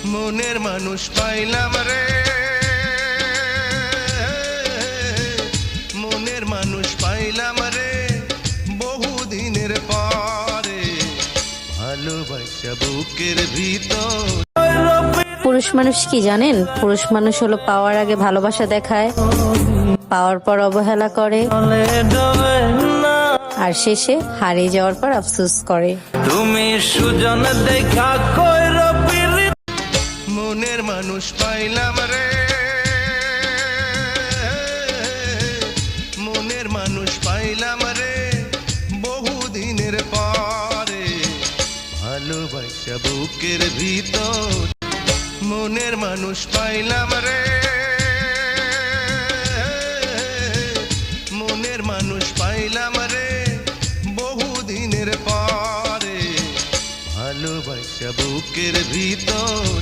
মনের মানুষ পাইলাম রে, মনের মানুষ পাইলাম রে বহুদিনের পরে, ভালোবাসা বুকের ভিতর। পুরুষ মানুষ কি জানেন? পুরুষ মানুষ হলো পাওয়ার আগে ভালোবাসা দেখায়, পাওয়ার পর অবহেলা করে, আর শেষে হারিয়ে যাওয়ার পর আফসোস করে। তুমি সুজন দেখা মনের মানুষ পাইলাম রে, মনের মানুষ পাইলাম রে বহুদিনের পরে, ভালোবাসা বুকের ভিতর। মনের মানুষ পাইলাম রে, মনের মানুষ পাইলাম রে বহুদিনের পরে, ভালোবাসা বুকের ভিতর।